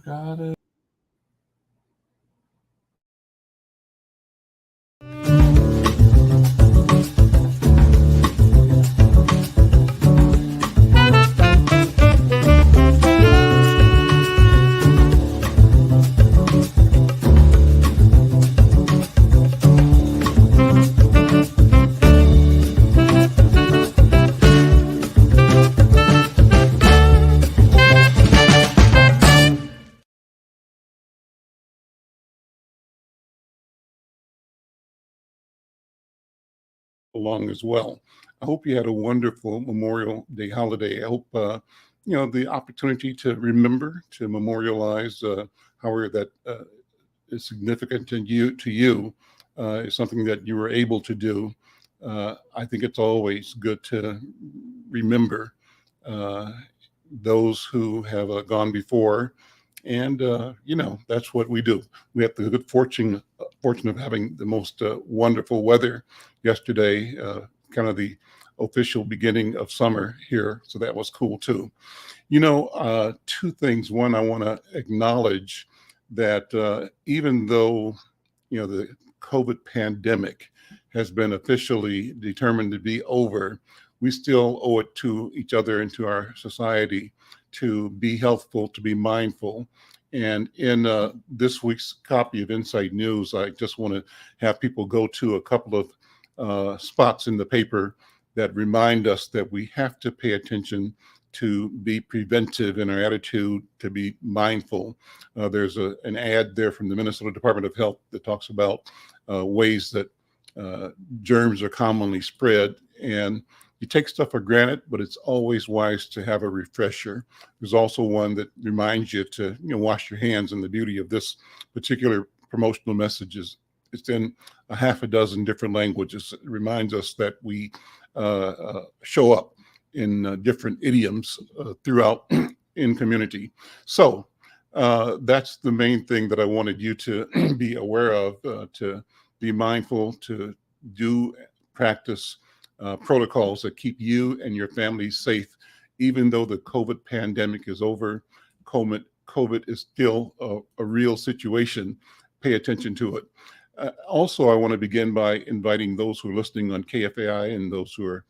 Got it. Along as well. I hope you had a wonderful Memorial Day holiday. I hope the opportunity to remember, to memorialize, however that is significant to you, is something that you were able to do. I think it's always good to remember uh, those who have gone before, and that's what we do. We have the good fortune of having the most wonderful weather yesterday, kind of the official beginning of summer here, so that was cool too. Two things. One, I want to acknowledge that even though the COVID pandemic has been officially determined to be over, we still owe it to each other and to our society to be healthful, to be mindful. And in this week's copy of Inside News, I just want to have people go to a couple of spots in the paper that remind us that we have to pay attention to be preventive in our attitude, to be mindful. There's an ad there from the Minnesota Department of Health that talks about ways that germs are commonly spread. And you take stuff for granted, but it's always wise to have a refresher. There's also one that reminds you to wash your hands, and the beauty of this particular promotional message is it's in a half a dozen different languages. It reminds us that we show up in different idioms throughout in community. So that's the main thing that I wanted you to be aware of, to be mindful, to do practice protocols that keep you and your family safe. Even though the COVID pandemic is over, COVID is still a real situation. Pay attention to it. Also, I want to begin by inviting those who are listening on KFAI and those who are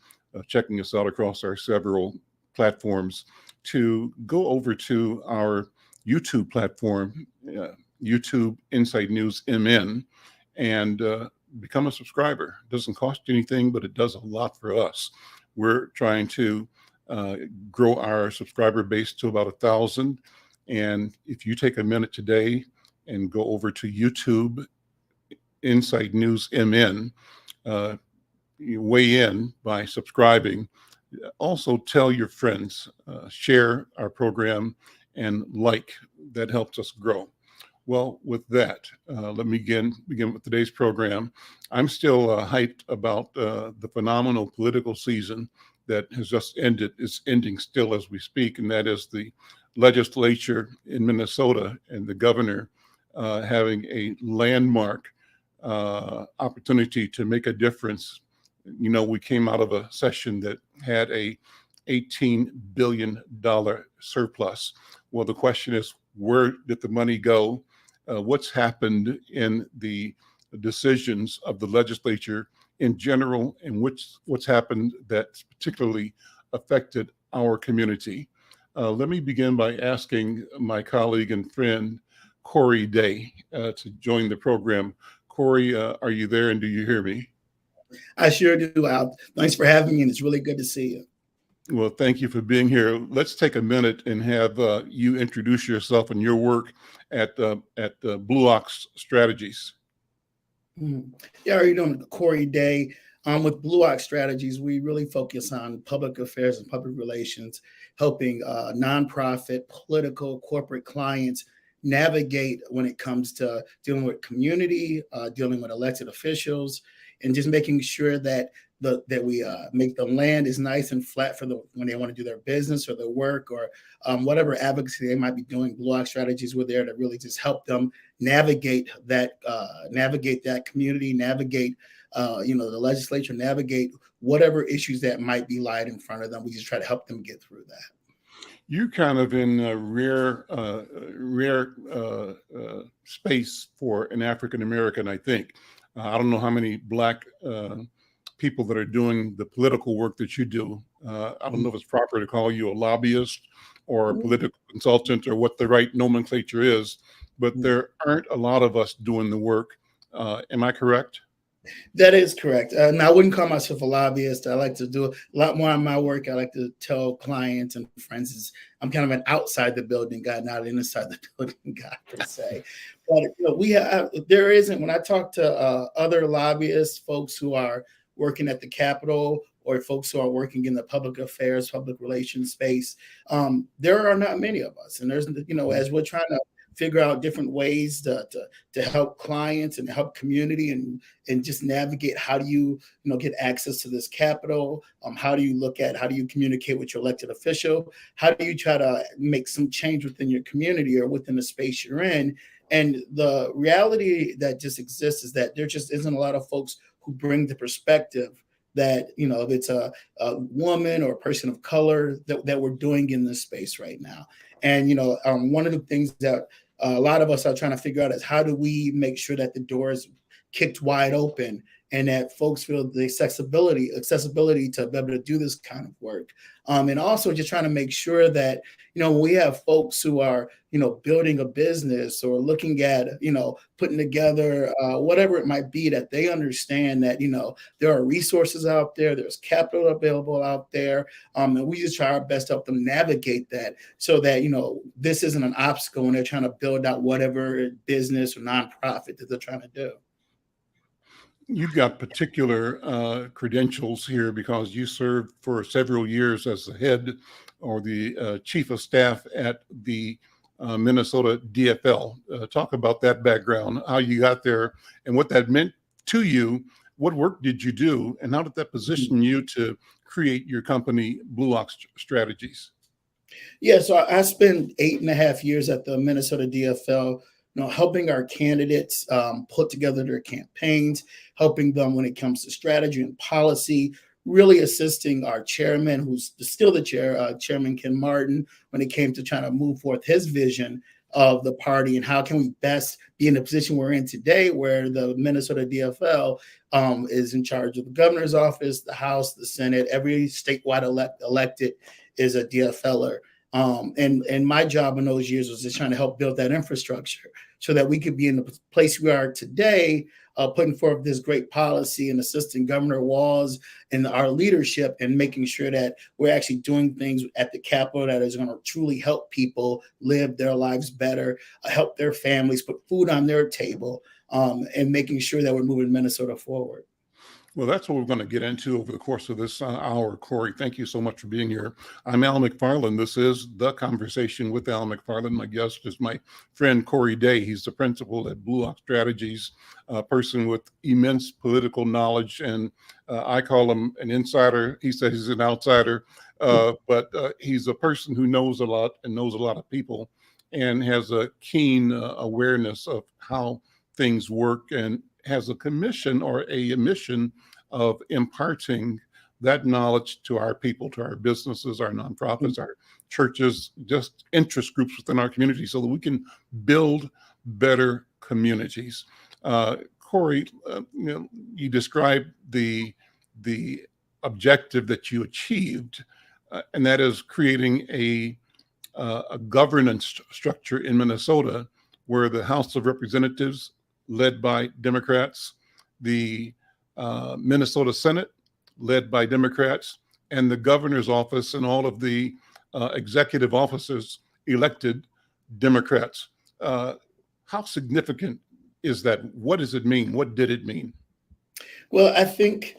checking us out across our several platforms to go over to our YouTube platform, YouTube Inside News MN, and become a subscriber. It doesn't cost you anything, but it does a lot for us. We're trying to grow our subscriber base to about 1,000. And if you take a minute today and go over to YouTube Inside News MN, you weigh in by subscribing. Also, tell your friends, share our program, and that helps us grow. Well, with that, let me begin with today's program. I'm still hyped about the phenomenal political season that has just ended. It's ending still as we speak, and that is the legislature in Minnesota and the governor having a landmark opportunity to make a difference. We came out of a session that had a $18 billion surplus. Well, the question is, where did the money go? What's happened in the decisions of the legislature in general, and what's happened that's particularly affected our community? Let me begin by asking my colleague and friend, Corey Day, to join the program. Corey, are you there, and do you hear me? I sure do, Al. Thanks for having me, and it's really good to see you. Well, thank you for being here. Let's take a minute and have you introduce yourself and your work at Blue Ox Strategies. Yeah, how are you doing, Corey Day? With Blue Ox Strategies, we really focus on public affairs and public relations, helping nonprofit, political, corporate clients navigate when it comes to dealing with community, dealing with elected officials, and just making sure that we make the land is nice and flat for when they want to do their business or their work or whatever advocacy they might be doing. Blue Ox Strategies were there to really just help them navigate that community, navigate the legislature, navigate whatever issues that might be lying in front of them. We just try to help them get through that. You're kind of in a rare space for an African American, I think. I don't know how many Black people that are doing the political work that you do. I don't know if it's proper to call you a lobbyist or a political consultant or what the right nomenclature is, but there aren't a lot of us doing the work. Am I correct? That is correct. And I wouldn't call myself a lobbyist. I like to do a lot more on my work. I like to tell clients and friends is I'm kind of an outside the building guy, not an inside the building guy per se. But there isn't, when I talk to other lobbyists, folks who are working at the Capitol or folks who are working in the public affairs, public relations space, there are not many of us. And there's, as we're trying to figure out different ways to help clients and help community and just navigate how do you get access to this capital, how do you communicate with your elected official, how do you try to make some change within your community or within the space you're in. And the reality that just exists is that there just isn't a lot of folks who bring the perspective that if it's a woman or a person of color that we're doing in this space right now. And one of the things that a lot of us are trying to figure out is how do we make sure that the door is kicked wide open and that folks feel the accessibility to be able to do this kind of work. And also just trying to make sure that, when we have folks who are, building a business or looking at, putting together whatever it might be, that they understand that, there are resources out there, there's capital available out there. And we just try our best to help them navigate that so that, this isn't an obstacle when they're trying to build out whatever business or nonprofit that they're trying to do. You've got particular credentials here because you served for several years as the head or the chief of staff at the Minnesota DFL. Talk about that background, how you got there and what that meant to you. What work did you do and how did that position you to create your company, Blue Ox Strategies? Yeah, so I spent 8.5 years at the Minnesota DFL, helping our candidates put together their campaigns, helping them when it comes to strategy and policy, really assisting our chairman, who's still the chair, Chairman Ken Martin, when it came to trying to move forth his vision of the party and how can we best be in the position we're in today where the Minnesota DFL is in charge of the governor's office, the House, the Senate, every statewide elected is a DFLer. And my job in those years was just trying to help build that infrastructure so that we could be in the place we are today, putting forth this great policy and assisting Governor Walz and our leadership and making sure that we're actually doing things at the Capitol that is going to truly help people live their lives better, help their families, put food on their table, and making sure that we're moving Minnesota forward. Well, that's what we're going to get into over the course of this hour. Corey, thank you so much for being here. I'm Al McFarlane. This is The Conversation with Al McFarlane. My guest is my friend Corey Day. He's the principal at Blue Ox Strategies, a person with immense political knowledge, and I call him an insider. He says he's an outsider, but he's a person who knows a lot and knows a lot of people and has a keen awareness of how things work and has a commission or a mission of imparting that knowledge to our people, to our businesses, our nonprofits, our churches, just interest groups within our community so that we can build better communities. Corey, you described the objective that you achieved, and that is creating a governance structure in Minnesota where the House of Representatives led by Democrats, the Minnesota Senate, led by Democrats, and the governor's office and all of the executive officers elected Democrats. How significant is that? What does it mean? What did it mean? Well, I think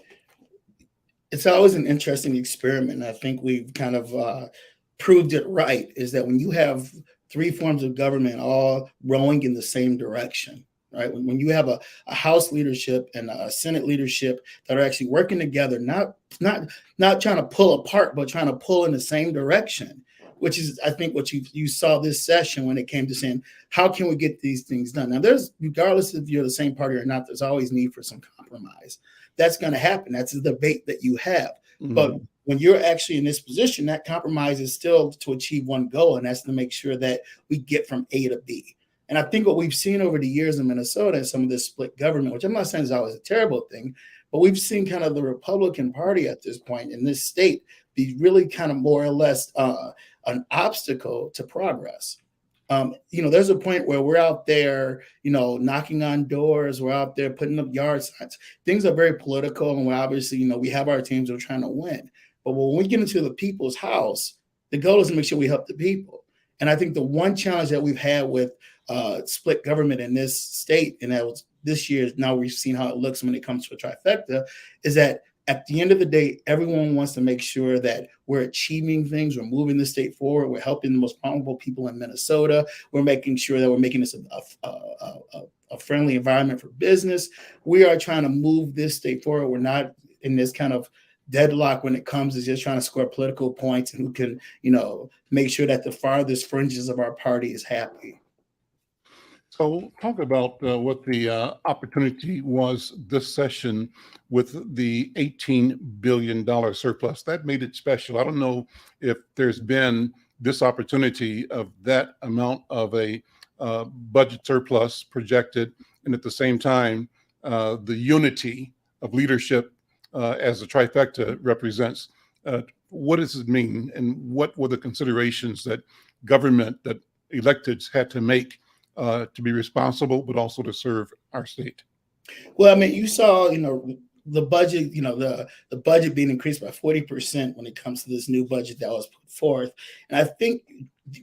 it's always an interesting experiment. I think we've kind of proved it right, is that when you have three forms of government all rowing in the same direction, right? When you have a House leadership and a Senate leadership that are actually working together, not trying to pull apart, but trying to pull in the same direction, which is, I think, what you saw this session when it came to saying, how can we get these things done? Now, there's, regardless if you're the same party or not, there's always need for some compromise. That's going to happen. That's the debate that you have. Mm-hmm. But when you're actually in this position, that compromise is still to achieve one goal, and that's to make sure that we get from A to B. And I think what we've seen over the years in Minnesota and some of this split government, which I'm not saying is always a terrible thing, but we've seen kind of the Republican Party at this point in this state be really kind of more or less an obstacle to progress. There's a point where we're out there, knocking on doors, we're out there putting up yard signs. Things are very political, and we're obviously, we have our teams that are trying to win. But when we get into the people's house, the goal is to make sure we help the people. And I think the one challenge that we've had with split government in this state, and that was this year, now we've seen how it looks when it comes to a trifecta, is that at the end of the day, everyone wants to make sure that we're achieving things, we're moving the state forward, we're helping the most vulnerable people in Minnesota, we're making sure that we're making this a friendly environment for business. We are trying to move this state forward. We're not in this kind of deadlock when it comes to just trying to score political points and who can, make sure that the farthest fringes of our party is happy. So talk about what the opportunity was this session with the $18 billion surplus. That made it special. I don't know if there's been this opportunity of that amount of a budget surplus projected, and at the same time, the unity of leadership as the trifecta represents. What does it mean, and what were the considerations that government, that electeds had to make to be responsible, but also to serve our state? Well, I mean, you saw, the budget, the budget being increased by 40% when it comes to this new budget that was put forth. And I think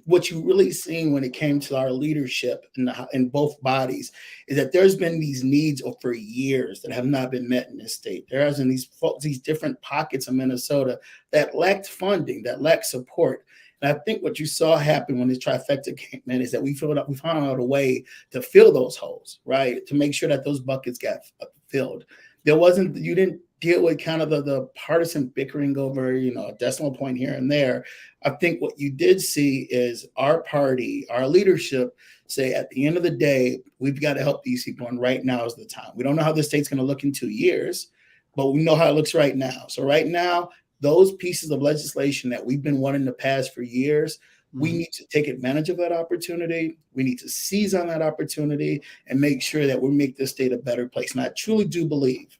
what you really seen when it came to our leadership in both bodies is that there's been these needs for years that have not been met in this state. There has been these different pockets of Minnesota that lacked funding, that lacked support. And I think what you saw happen when this trifecta came in is that we found out a way to fill those holes, right? To make sure that those buckets got filled. You didn't deal with kind of the partisan bickering over, a decimal point here and there. I think what you did see is our party, our leadership say at the end of the day, we've got to help these people. And right now is the time. We don't know how the state's going to look in 2 years, but we know how it looks right now. So right now, those pieces of legislation that we've been wanting to pass for years, we need to take advantage of that opportunity. We need to seize on that opportunity and make sure that we make this state a better place. And I truly do believe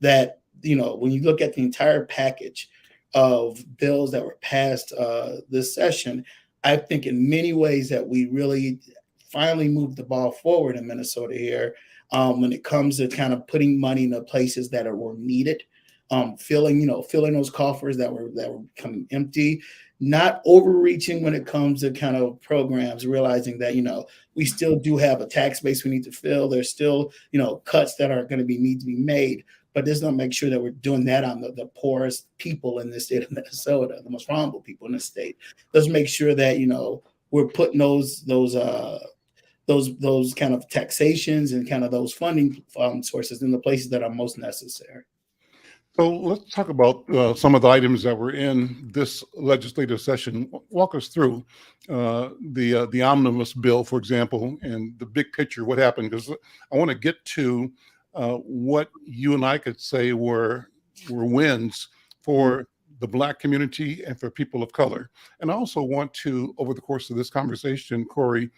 that, when you look at the entire package of bills that were passed this session, I think in many ways that we really finally moved the ball forward in Minnesota here when it comes to kind of putting money in the places that were needed. Filling those coffers that were becoming empty, not overreaching when it comes to kind of programs, realizing that, we still do have a tax base we need to fill. There's still, cuts that are going to need to be made, but let's not make sure that we're doing that on the poorest people in the state of Minnesota, the most vulnerable people in the state. Let's make sure that, we're putting those kind of taxations and kind of those funding sources in the places that are most necessary. So let's talk about some of the items that were in this legislative session. Walk us through the omnibus bill, for example, and the big picture, what happened, because I want to get to what you and I could say were wins for the Black community and for people of color. And I also want to, over the course of this conversation, Corey,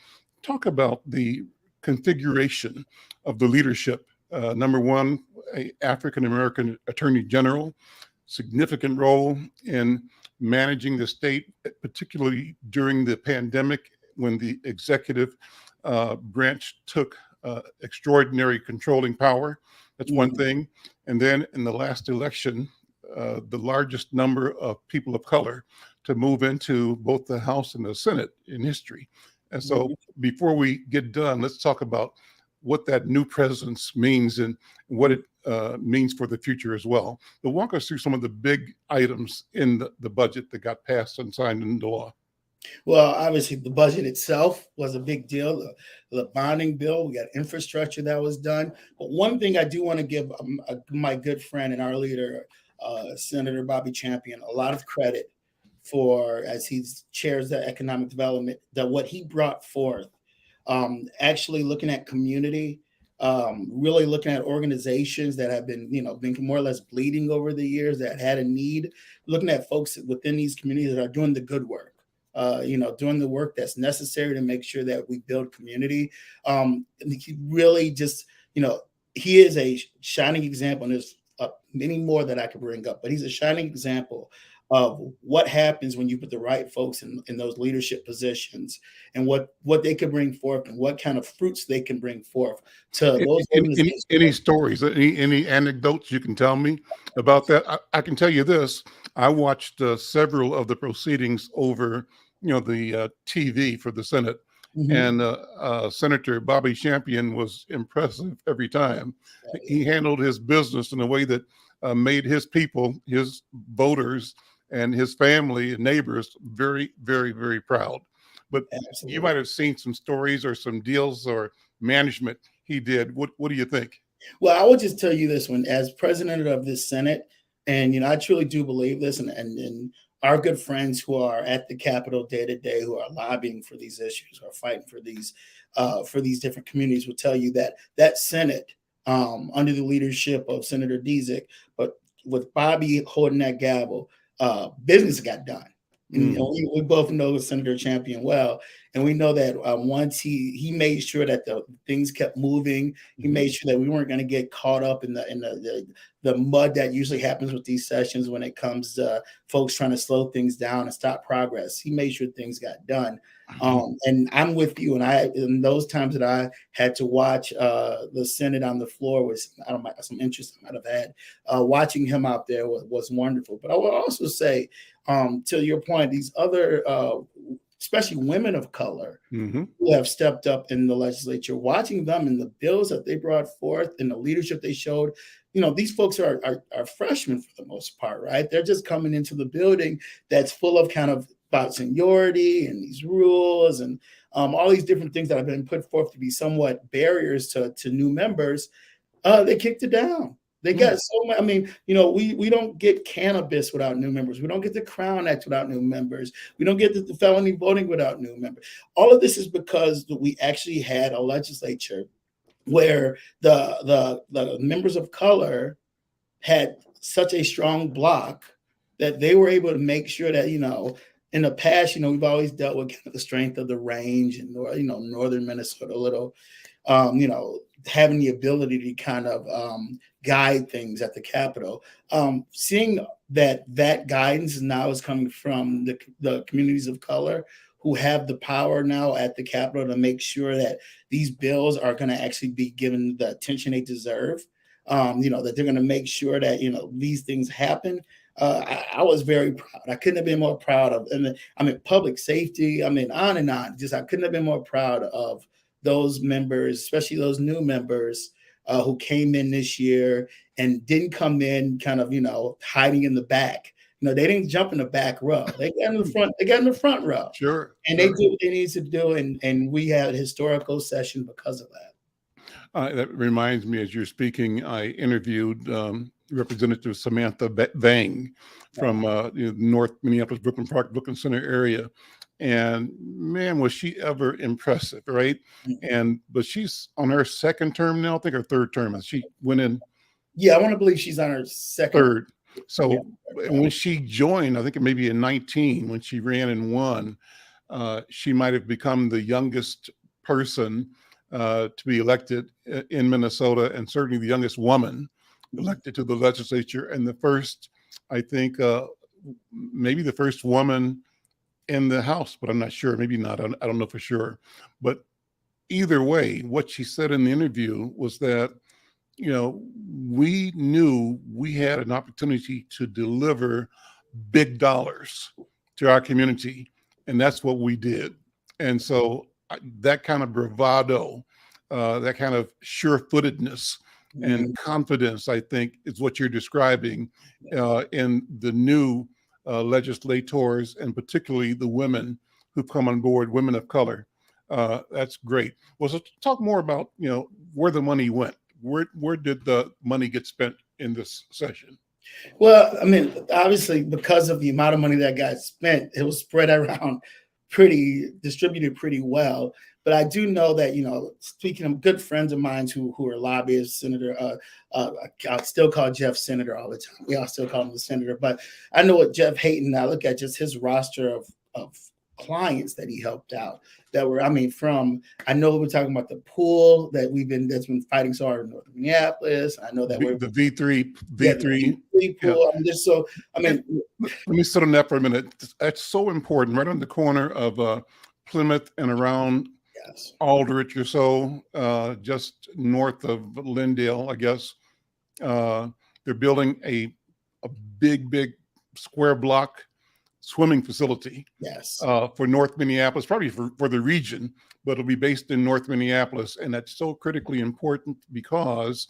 talk about the configuration of the leadership. Number one, a African-American attorney general, significant role in managing the state, particularly during the pandemic when the executive branch took extraordinary controlling power. That's one thing. And then in the last election, the largest number of people of color to move into both the House and the Senate in history. And so before we get done, let's talk about what that new presence means and what it means for the future as well. But walk us through some of the big items in the budget that got passed and signed into law. Well, obviously, the budget itself was a big deal. The bonding bill, we got infrastructure that was done. But one thing I do want to give my good friend and our leader, Senator Bobby Champion, a lot of credit for, as he chairs the economic development, that what he brought forth, actually looking at community, really looking at organizations that have been, been more or less bleeding over the years, that had a need, looking at folks within these communities that are doing the good work, doing the work that's necessary to make sure that we build community. And he really just, he is a shining example, and there's many more that I could bring up, but he's a shining example of what happens when you put the right folks in those leadership positions, and what they can bring forth, and what kind of fruits they can bring forth to those organizations. Any stories, any anecdotes you can tell me about that? I can tell you this. I watched several of the proceedings over, the TV for the Senate. Mhm. And Senator Bobby Champion was impressive every time. He handled his business in a way that made his people, his voters, and his family and neighbors very, very, very proud. But you Absolutely. might have seen some stories or some deals or management he did. What do you think? Well, I would just tell you this one, as president of this Senate, and I truly do believe this, and our good friends who are at the Capitol day to day, who are lobbying for these issues, who are fighting for these different communities, will tell you that Senate, under the leadership of Senator Dzik, but with Bobby holding that gavel, business got done. And, we both know Senator Champion well, and we know that once he made sure that the things kept moving, he made sure that we weren't going to get caught up in the mud that usually happens with these sessions when it comes to folks trying to slow things down and stop progress. He made sure things got done. And I'm with you. And in those times that I had to watch the Senate on the floor, was some interest I might have had. Watching him out there was wonderful. But I will also say, to your point, these other, especially women of color, who have stepped up in the legislature, watching them and the bills that they brought forth and the leadership they showed. These folks are freshmen for the most part, right? They're just coming into the building that's full of kind of about seniority and these rules and all these different things that have been put forth to be somewhat barriers to new members. They kicked it down. They got so much. I mean, we don't get cannabis without new members. We don't get the Crown Act without new members. We don't get the felony voting without new members. All of this is because we actually had a legislature where the members of color had such a strong block that they were able to make sure that, in the past, we've always dealt with kind of the strength of the range and, northern Minnesota a little, having the ability to kind of guide things at the Capitol. Seeing that guidance now is coming from the communities of color who have the power now at the Capitol to make sure that these bills are going to actually be given the attention they deserve. That they're going to make sure that, these things happen. I was very proud. I couldn't have been more proud of, and public safety. On and on. Just I couldn't have been more proud of those members, especially those new members who came in this year and didn't come in kind of, hiding in the back. They didn't jump in the back row. They got in the front. They got in the front row. Sure. And they did what they needed to do, and we had a historical session because of that. That reminds me, as you're speaking, I interviewed Representative Samantha Vang from North Minneapolis, Brooklyn Park, Brooklyn Center area. And man, was she ever impressive, right? But she's on her second term now, I think her third term. And she went in. Yeah, I want to believe she's on her third. So when she joined, I think it may be in 19, when she ran and won, she might have become the youngest person to be elected in Minnesota, and certainly the youngest woman elected to the legislature, and the first, I think, maybe the first woman in the House, but I'm not sure. Maybe not. I don't know for sure. But either way, what she said in the interview was that, we knew we had an opportunity to deliver big dollars to our community, and that's what we did. And so that kind of bravado, that kind of sure-footedness and confidence, I think, is what you're describing in the new legislators, and particularly the women who've come on board, women of color. That's great. Well, so talk more about, where the money went. Where did the money get spent in this session? Well, obviously, because of the amount of money that got spent, it was spread around distributed pretty well. But I do know that, speaking of good friends of mine who are lobbyists, I still call Jeff Senator all the time. We all still call him the Senator. But I know what Jeff Hayden, I look at just his roster of clients that he helped out that were, I know we're talking about the pool that's been fighting so hard in North Minneapolis. I know that the V3 pool. Yeah. Let me sit on that for a minute. That's so important. Right on the corner of Plymouth and around Aldrich or so, just north of Lindale, I guess. They're building a big square block swimming facility for North Minneapolis, probably for the region, but it'll be based in North Minneapolis. And that's so critically important because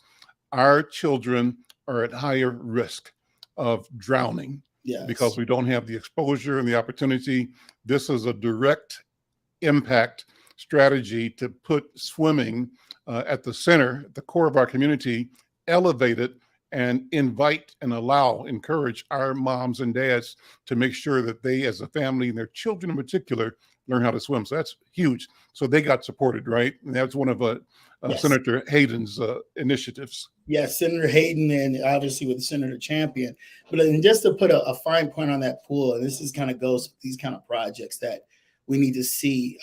our children are at higher risk of drowning because we don't have the exposure and the opportunity. This is a direct impact strategy to put swimming at the center, the core of our community, elevate it, and invite and encourage our moms and dads to make sure that they, as a family and their children in particular, learn how to swim. So that's huge. So they got supported, right? And that's one of Senator Hayden's initiatives. Yes, Senator Hayden, and obviously with Senator Champion. But just to put a fine point on that pool, and this is kind of goes with these kind of projects that we need to see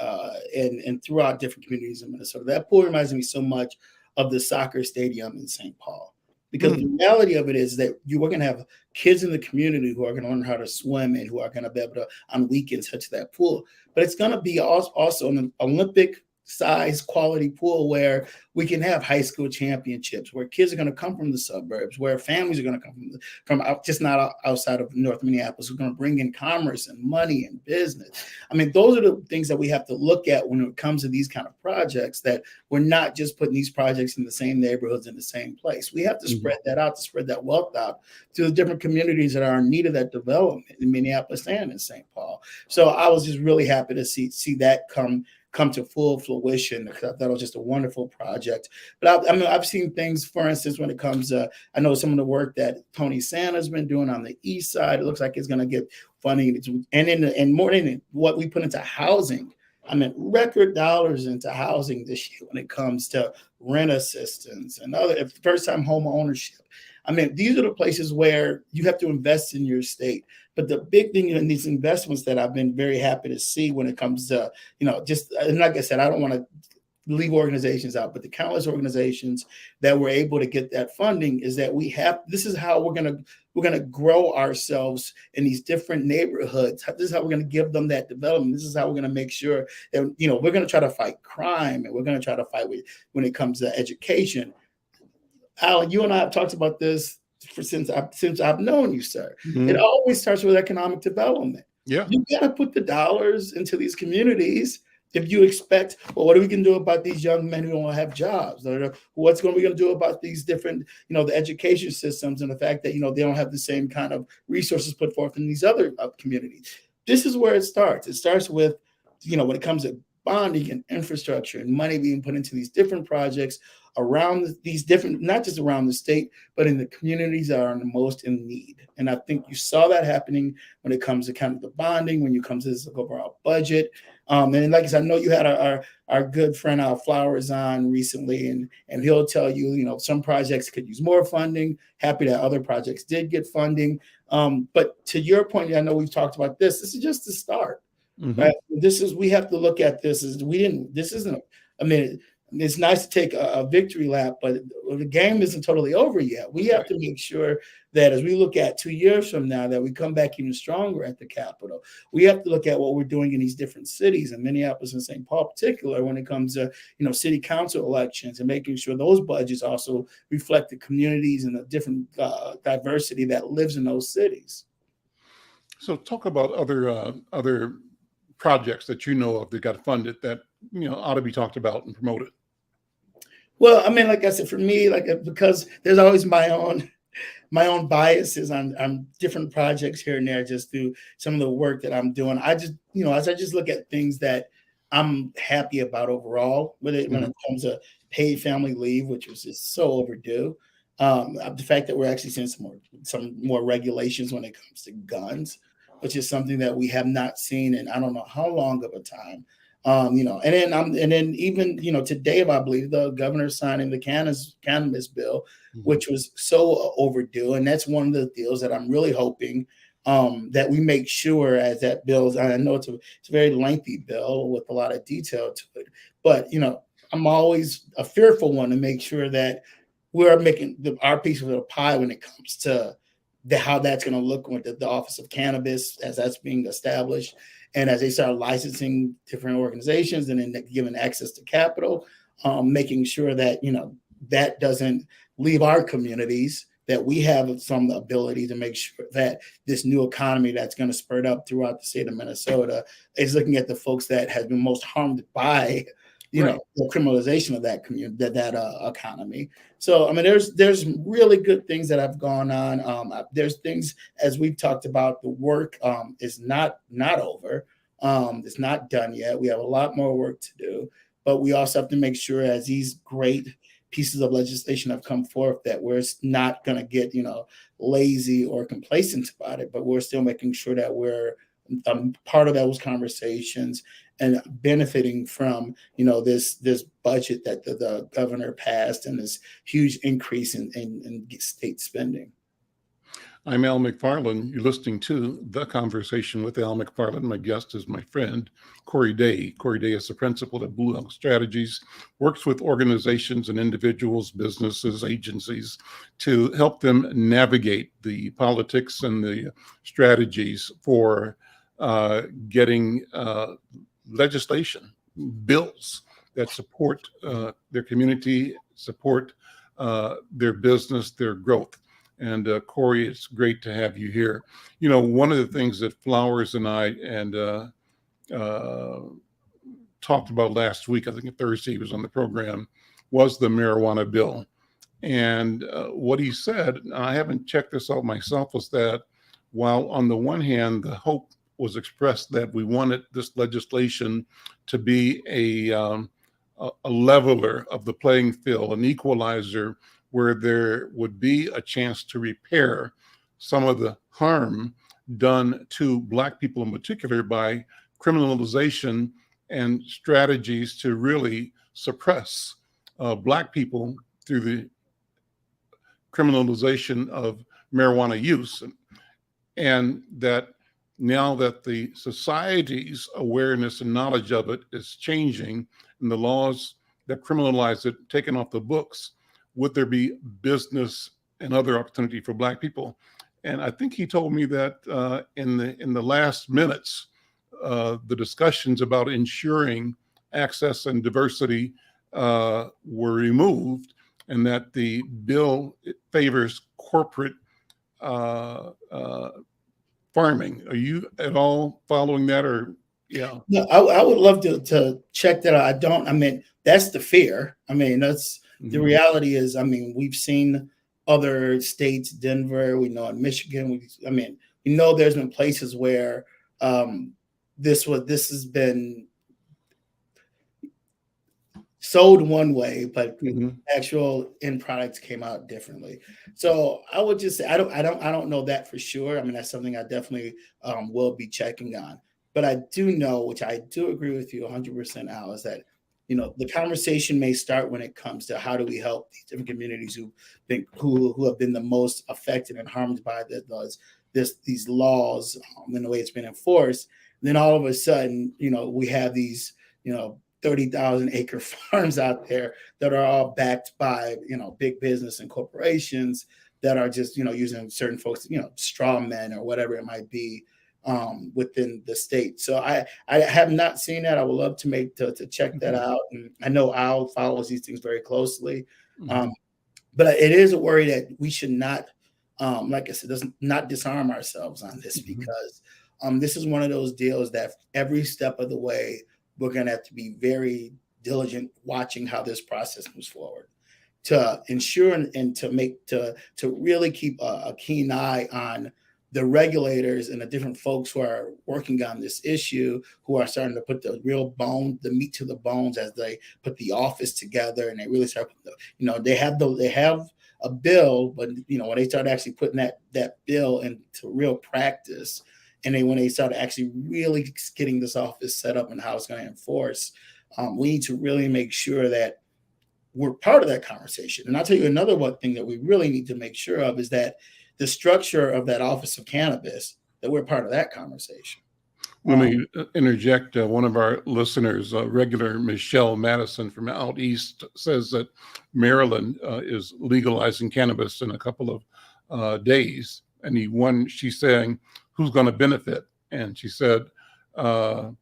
and throughout different communities in Minnesota. That pool reminds me so much of the soccer stadium in St. Paul. Because the reality of it is that you are going to have kids in the community who are going to learn how to swim and who are going to be able to, on weekends, head to that pool. But it's going to be also an Olympic size quality pool where we can have high school championships, where kids are going to come from the suburbs, where families are going to come from just not outside of North Minneapolis. We're going to bring in commerce and money and business. Those are the things that we have to look at when it comes to these kind of projects, that we're not just putting these projects in the same neighborhoods in the same place. We have to spread that out, to spread that wealth out to the different communities that are in need of that development in Minneapolis and in St. Paul. So I was just really happy to see that come to full fruition, because I thought it was just a wonderful project. But I've seen things, for instance, when it comes to, I know some of the work that Tony Santa's been doing on the east side. It looks like it's going to get funding, and more than what we put into housing. Record dollars into housing this year when it comes to rent assistance and other first-time home ownership. These are the places where you have to invest in your state. But the big thing in these investments that I've been very happy to see when it comes to, and like I said, I don't want to leave organizations out, but the countless organizations that were able to get that funding is that this is how we're going to grow ourselves in these different neighborhoods. This is how we're going to give them that development. This is how we're going to make sure that, we're going to try to fight crime, and we're going to try to fight when it comes to education. Alan, you and I have talked about this since I've known you, sir. It always starts with economic development. Yeah, you got to put the dollars into these communities. If you expect, well, what are we going to do about these young men who don't have jobs? What's we going to do about these different, the education systems and the fact that, they don't have the same kind of resources put forth in these other communities? This is where it starts. It starts with, when it comes to bonding and infrastructure and money being put into these different projects around these different, not just around the state, but in the communities that are the most in need. And I think you saw that happening when it comes to kind of the bonding, when you come to this overall budget. And like I said, I know you had our good friend Al Flowers on recently, and he'll tell you, some projects could use more funding. Happy that other projects did get funding. But to your point, I know we've talked about this. This is just the start. Right? We have to look at this as it's nice to take a victory lap, but the game isn't totally over yet. We have to make sure that as we look at 2 years from now, that we come back even stronger at the Capitol. We have to look at what we're doing in these different cities, in Minneapolis and St. Paul in particular, when it comes to, city council elections, and making sure those budgets also reflect the communities and the different diversity that lives in those cities. So talk about other projects that that got funded that ought to be talked about and promoted. Well, like I said, for me, because there's always my own biases on different projects here and there, just through some of the work that I'm doing. I just, as I just look at things that I'm happy about overall with it, when it comes to paid family leave, which was just so overdue. The fact that we're actually seeing some more regulations when it comes to guns, which is something that we have not seen in I don't know how long of a time. And then even today, I believe the governor signing the cannabis bill, which was so overdue, and that's one of the deals that I'm really hoping that we make sure as that bill. I know it's a very lengthy bill with a lot of detail to it, but I'm always a fearful one to make sure that we're making our piece of the pie when it comes to how that's going to look with the Office of Cannabis as that's being established. And as they start licensing different organizations and then giving access to capital, making sure that, that doesn't leave our communities, that we have some ability to make sure that this new economy that's going to spurt up throughout the state of Minnesota is looking at the folks that have been most harmed by Right. the criminalization of that community, that economy. So, I mean, there's really good things that have gone on. There's things, as we've talked about, the work is not over. It's not done yet. We have a lot more work to do, but we also have to make sure, as these great pieces of legislation have come forth, that we're not going to get lazy or complacent about it, but we're still making sure that we're part of those conversations and benefiting from this budget that the governor passed and this huge increase in state spending. I'm Al McFarlane. You're listening to The Conversation with Al McFarlane. My guest is my friend, Corey Day. Corey Day is the principal at Blue Oak Strategies, works with organizations and individuals, businesses, agencies to help them navigate the politics and the strategies for getting legislation, bills that support their community, support their business, their growth. And Corey, it's great to have you here. One of the things that Flowers and I talked about last week, I think Thursday he was on the program, was the marijuana bill. And what he said, and I haven't checked this out myself, was that while on the one hand, the hope was expressed that we wanted this legislation to be a leveler of the playing field, an equalizer, where there would be a chance to repair some of the harm done to Black people in particular by criminalization and strategies to really suppress Black people through the criminalization of marijuana use. And that now that the society's awareness and knowledge of it is changing and the laws that criminalize it taken off the books, would there be business and other opportunity for Black people? And I think he told me that in the last minutes, the discussions about ensuring access and diversity were removed, and that the bill favors corporate farming. Are you at all following that, or yeah? No, I would love to check that out. I mean, that's the fear. I mean, that's the reality is, I mean, we've seen other states, Denver, we know in Michigan, we know there's been places where this has been sold one way, but actual end products came out differently. So I would just say I don't know that for sure. I mean, that's something I definitely will be checking on. But I do know, which I do agree with you 100%, Al, is that the conversation may start when it comes to how do we help these different communities who have been the most affected and harmed by these laws and the way it's been enforced. And then all of a sudden, we have these 30,000 acre farms out there that are all backed by big business and corporations that are just using certain folks, straw men or whatever it might be. Within the state. So I have not seen that. I would love to check that out. And I know Al follows these things very closely. But it is a worry that we should not, like I said, not disarm ourselves on this, because this is one of those deals that every step of the way, we're going to have to be very diligent watching how this process moves forward to ensure and to really keep a keen eye on the regulators and the different folks who are working on this issue, who are starting to put the meat to the bones as they put the office together, and they really start, they have a bill, but when they start actually putting that bill into real practice And then when they start actually really getting this office set up and how it's going to enforce, we need to really make sure that we're part of that conversation. And I'll tell you another one thing that we really need to make sure of is that the structure of that Office of Cannabis, that we're part of that conversation. Let me interject. One of our listeners, regular Michelle Madison from out east, says that Maryland is legalizing cannabis in a couple of days. And she's saying, who's going to benefit? And she said, one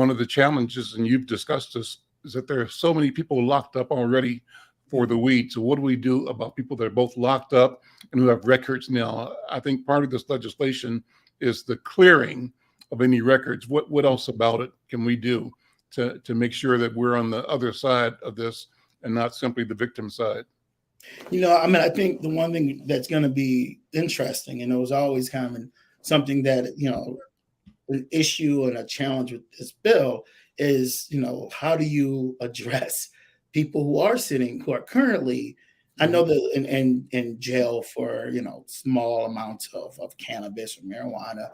of the challenges, and you've discussed this, is that there are so many people locked up already for the weed. So what do we do about people that are both locked up and who have records now? I think part of this legislation is the clearing of any records. What else about it can we do to make sure that we're on the other side of this and not simply the victim side? I think the one thing that's going to be interesting, and it was always kind of something that, an issue and a challenge with this bill is, how do you address people who are currently, I know that in jail for, small amounts of cannabis or marijuana.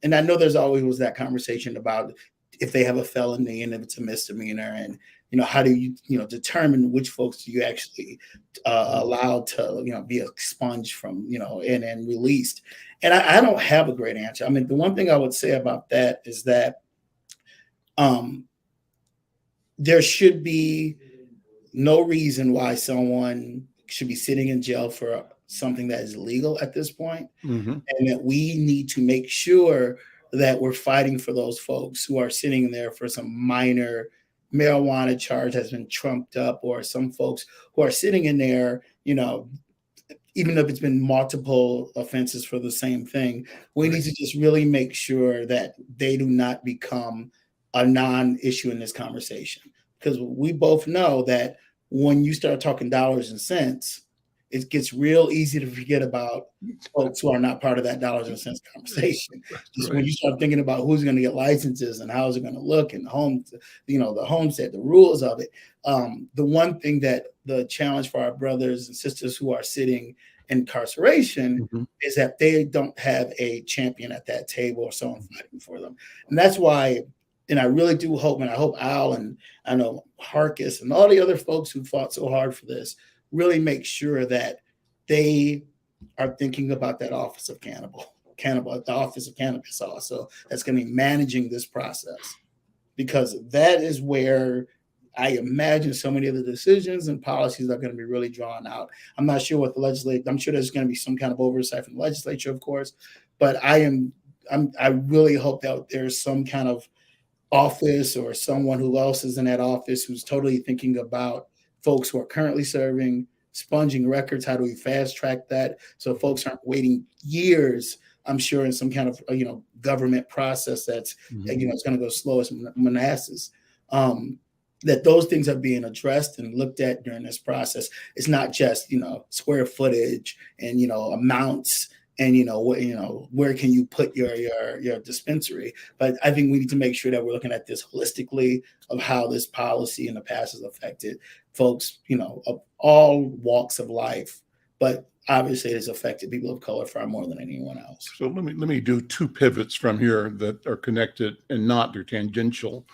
And I know there's always was that conversation about if they have a felony and if it's a misdemeanor, and, how do you, determine which folks do you actually allow to, be expunged from, and released. And I don't have a great answer. I mean, the one thing I would say about that is that there should be no reason why someone should be sitting in jail for something that is illegal at this point. And that we need to make sure that we're fighting for those folks who are sitting there for some minor marijuana charge has been trumped up, or some folks who are sitting in there, even if it's been multiple offenses for the same thing. We need to just really make sure that they do not become a non-issue in this conversation, because we both know that when you start talking dollars and cents, it gets real easy to forget about folks who are not part of that dollars and cents conversation. Just when you start thinking about who's going to get licenses and how's it going to look, and the homestead, the rules of it. The one thing that the challenge for our brothers and sisters who are sitting in incarceration is that they don't have a champion at that table or someone fighting for them. And that's why, and I really do hope, and I hope Al and I know Harkis and all the other folks who fought so hard for this really make sure that they are thinking about that Office of the Office of Cannabis also that's going to be managing this process, because that is where I imagine so many of the decisions and policies are going to be really drawn out. I'm not sure what I'm sure there's going to be some kind of oversight from the legislature, of course, but I really hope that there's some kind of office or someone who else is in that office who's totally thinking about folks who are currently serving, sponging records. How do we fast track that so folks aren't waiting years, I'm sure, in some kind of government process that's it's going to go slow as molasses. That those things are being addressed and looked at during this process. It's not just square footage and amounts and where can you put your dispensary. But I think we need to make sure that we're looking at this holistically of how this policy in the past has affected folks of all walks of life, but obviously it has affected people of color far more than anyone else. So let me do two pivots from here that are connected and not, they're tangential.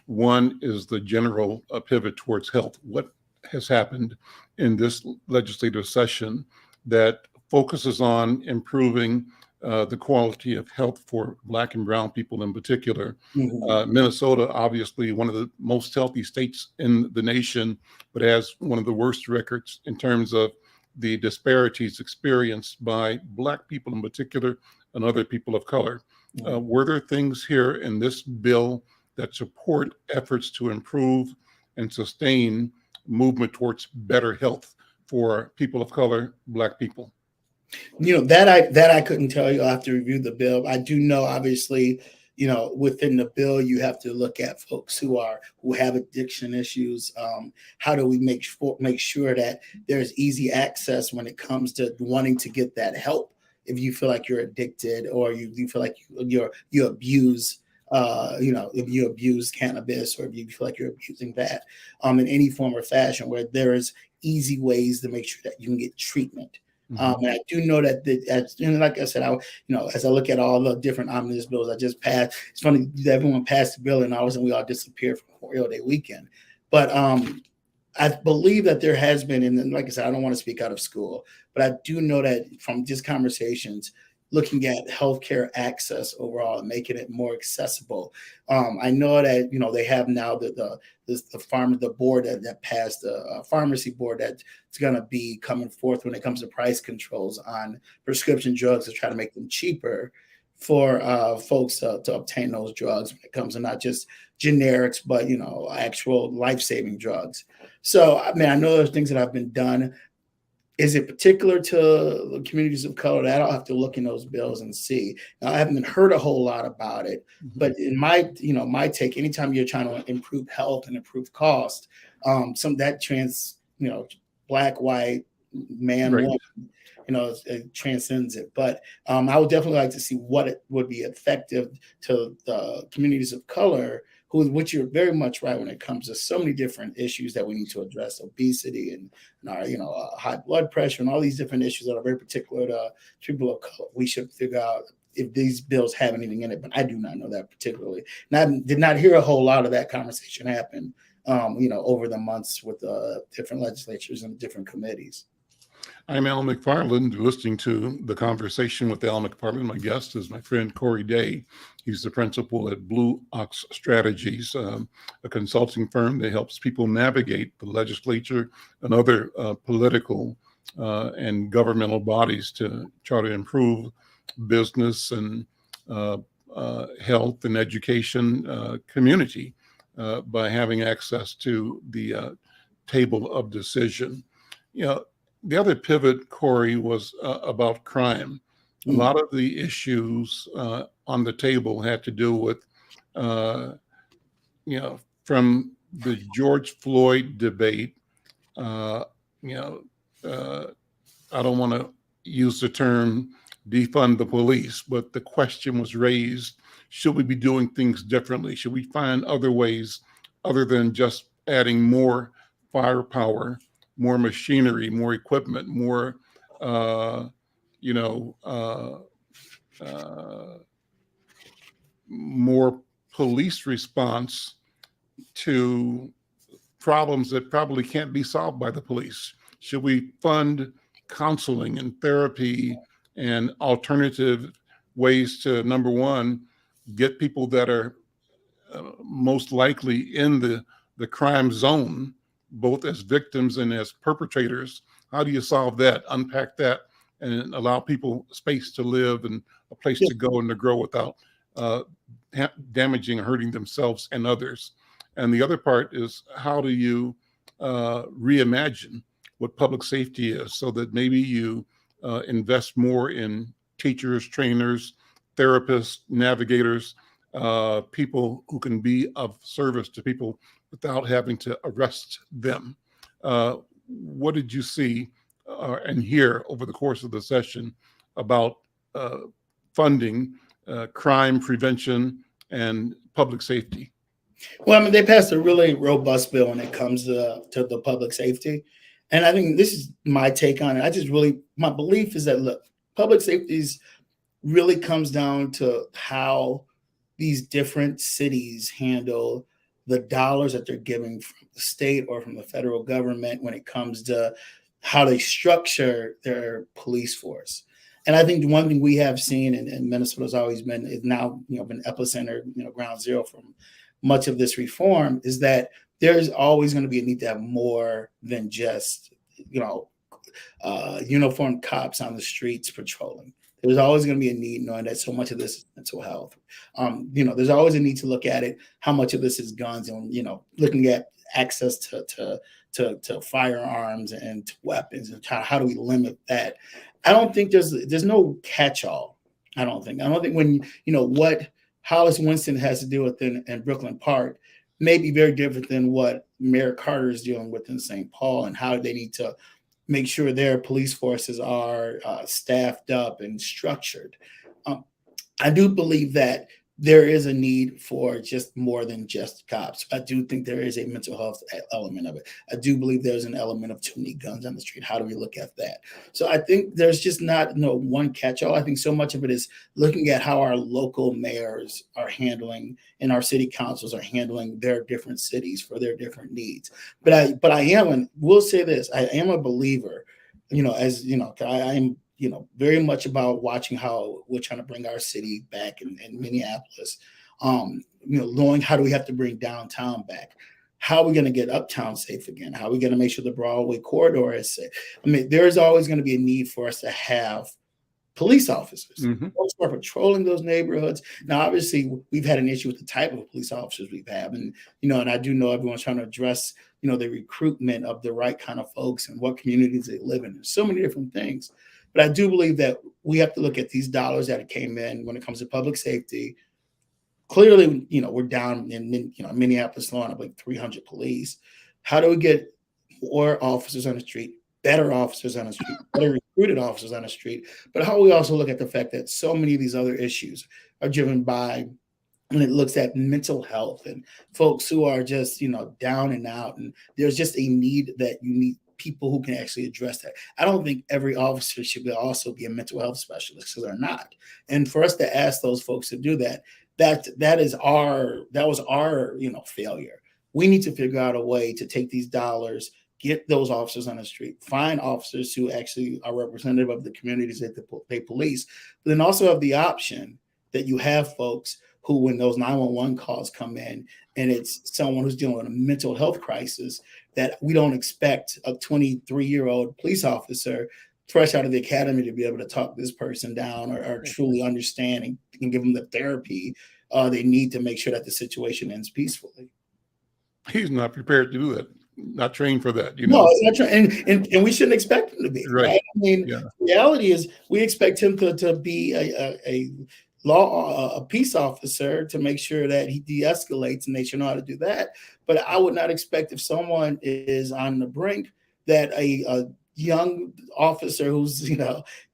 One is the general pivot towards health. What has happened in this legislative session that focuses on improving the quality of health for Black and brown people in particular? Minnesota, obviously one of the most healthy states in the nation, but has one of the worst records in terms of the disparities experienced by Black people in particular and other people of color. Were there things here in this bill that support efforts to improve and sustain movement towards better health for people of color, Black people? That I couldn't tell you. I have to review the bill. I do know, obviously, within the bill, you have to look at folks who have addiction issues. How do we make sure that there's easy access when it comes to wanting to get that help? If you feel like you're addicted, or you feel like you abuse, if you abuse cannabis, or if you feel like you're abusing that in any form or fashion, where there is easy ways to make sure that you can get treatment. And I do know that, and like I said, as I look at all the different omnibus bills I just passed, it's funny that everyone passed the bill and all of a sudden we all disappeared from Memorial Day weekend. But I believe that there has been, and like I said, I don't want to speak out of school, but I do know that from just conversations, looking at healthcare access overall and making it more accessible. I know that they have now the board that passed the pharmacy board that's going to be coming forth when it comes to price controls on prescription drugs to try to make them cheaper for folks to obtain those drugs when it comes to not just generics, but actual life-saving drugs. So I mean, I know there's things that have been done. Is it particular to the communities of color? That I'll have to look in those bills and see. Now, I haven't heard a whole lot about it, but in my take, anytime you're trying to improve health and improve cost, some that black, white, man, Right. woman, it transcends it. But I would definitely like to see what it would be effective to the communities of color, which you're very much right when it comes to so many different issues that we need to address: obesity and high blood pressure and all these different issues that are very particular to people of color. We should figure out if these bills have anything in it, but I do not know that particularly. And I did not hear a whole lot of that conversation happen, over the months with different legislatures and different committees. I'm Al McFarlane, listening to the conversation with Al McFarlane. My guest is my friend Corey Day. He's the principal at Blue Ox Strategies, a consulting firm that helps people navigate the legislature and other political and governmental bodies to try to improve business and health and education community by having access to the table of decision. The other pivot, Corey, was about crime. A lot of the issues on the table had to do with, from the George Floyd debate. I don't want to use the term defund the police, but the question was raised: should we be doing things differently? Should we find other ways other than just adding more firepower, more machinery, more equipment, more, more police response to problems that probably can't be solved by the police? Should we fund counseling and therapy and alternative ways to, number one, get people that are most likely in the crime zone, both as victims and as perpetrators? How do you solve that, unpack that, and allow people space to live and a place to go and to grow without damaging or hurting themselves and others? And the other part is, how do you reimagine what public safety is so that maybe you invest more in teachers, trainers, therapists, navigators, people who can be of service to people without having to arrest them. What did you see and hear over the course of the session about funding, crime prevention, and public safety? Well, I mean, they passed a really robust bill when it comes to the public safety. And I think this is my take on it. My belief is that, look, public safety really comes down to how these different cities handle the dollars that they're giving from the state or from the federal government when it comes to how they structure their police force. And I think the one thing we have seen, and Minnesota's always been, is now been epicenter, ground zero from much of this reform, is that there's always going to be a need to have more than just uniformed cops on the streets patrolling. There's always going to be a need, knowing that so much of this is mental health. There's always a need to look at it. How much of this is guns, and looking at access to firearms and to weapons, and how do we limit that? I don't think there's no catch-all. I don't think when what Hollis Winston has to deal with in Brooklyn Park may be very different than what Mayor Carter is dealing with in St. Paul, and how they need to make sure their police forces are staffed up and structured. I do believe that there is a need for just more than just cops. I do think there is a mental health element of it. I do believe there's an element of too many guns on the street. How do we look at that? So I think there's just not one catch-all. I think so much of it is looking at how our local mayors are handling and our city councils are handling their different cities for their different needs. But I am, and we'll say this, I am a believer, as I'm very much about watching how we're trying to bring our city back in Minneapolis. Knowing how do we have to bring downtown back? How are we going to get uptown safe again? How are we going to make sure the Broadway corridor is safe? I mean, there's always going to be a need for us to have police officers. Mm-hmm. Folks who are patrolling those neighborhoods. Now, obviously, we've had an issue with the type of police officers we've had, and I do know everyone's trying to address the recruitment of the right kind of folks and what communities they live in. There's so many different things. But I do believe that we have to look at these dollars that came in when it comes to public safety. Clearly, we're down in Minneapolis alone, like 300 police. How do we get more officers on the street, better officers on the street, better recruited officers on the street? But how we also look at the fact that so many of these other issues are driven by, and it looks at mental health and folks who are just, down and out. And there's just a need that you need people who can actually address that. I don't think every officer should also be a mental health specialist, because they're not. And for us to ask those folks to do that, that was our failure. We need to figure out a way to take these dollars, get those officers on the street, find officers who actually are representative of the communities that they police, but then also have the option that you have folks who, when those 911 calls come in and it's someone who's dealing with a mental health crisis, that we don't expect a 23-year-old police officer fresh out of the academy to be able to talk this person down or truly understand and give them the therapy they need to make sure that the situation ends peacefully. He's not prepared to do that, not trained for that. No, it's not and we shouldn't expect him to be. Right. I mean, The reality is we expect him to be a peace officer to make sure that he de-escalates, and they should know how to do that. But I would not expect, if someone is on the brink, that a young officer who's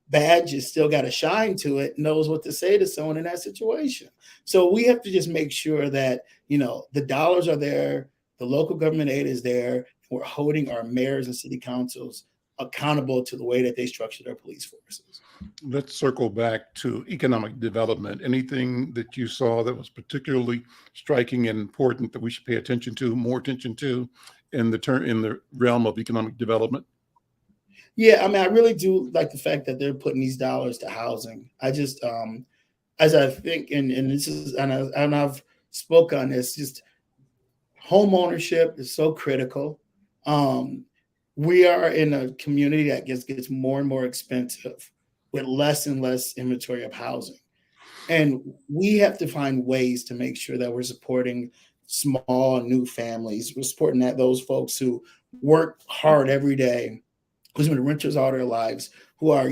badge has still got a shine to it knows what to say to someone in that situation. So we have to just make sure that the dollars are there, the local government aid is there, and we're holding our mayors and city councils accountable to the way that they structure their police forces. Let's circle back to economic development. Anything that you saw that was particularly striking and important that we should pay more attention to in the realm of economic development? Yeah, I mean, I really do like the fact that they're putting these dollars to housing. I just, as I think, and this is, and I've spoke on this, just home ownership is so critical. We are in a community that gets more and more expensive with less and less inventory of housing. And we have to find ways to make sure that we're supporting small and new families. We're supporting those folks who work hard every day, who's been renters all their lives, who are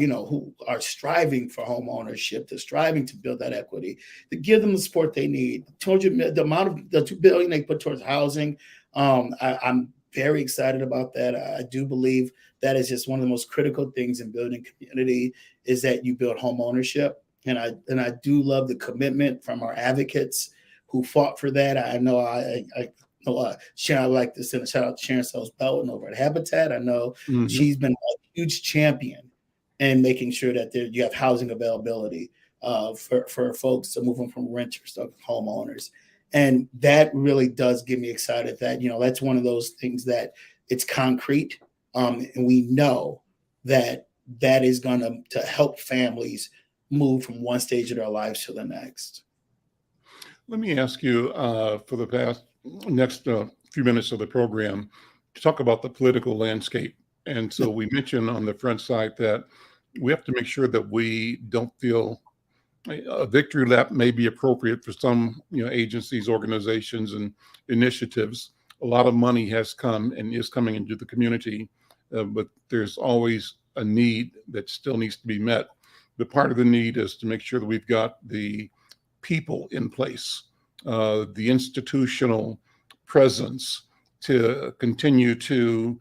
striving for home ownership, they're striving to build that equity, to give them the support they need. The amount of the $2 billion they put towards housing, I'm very excited about that. I do believe that is just one of the most critical things in building community, is that you build home ownership. And I do love the commitment from our advocates who fought for that. I know Sharon, I'd like to send a shout out to Sharon Sells Belton over at Habitat. I know she's been a huge champion in making sure that you have housing availability for folks to move them from renters to homeowners. And that really does get me excited that, that's one of those things that it's concrete. And we know that is going to help families move from one stage of their lives to the next. Let me ask you for the next few minutes of the program to talk about the political landscape. And so we mentioned on the front side that we have to make sure that we don't feel a victory lap may be appropriate for some agencies, organizations, and initiatives. A lot of money has come and is coming into the community, but there's always a need that still needs to be met. But part of the need is to make sure that we've got the people in place, the institutional presence to continue to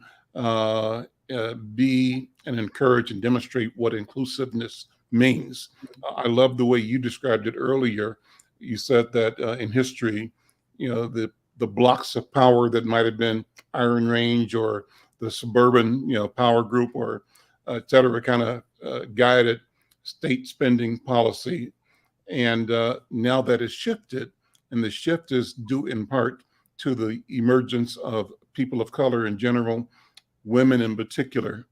be and encourage and demonstrate what inclusiveness means. I love the way you described it earlier, you said that in history, the blocks of power that might have been Iron Range or the suburban, power group or et cetera, kind of guided state spending policy. And now that has shifted, and the shift is due in part to the emergence of people of color in general, women in particular,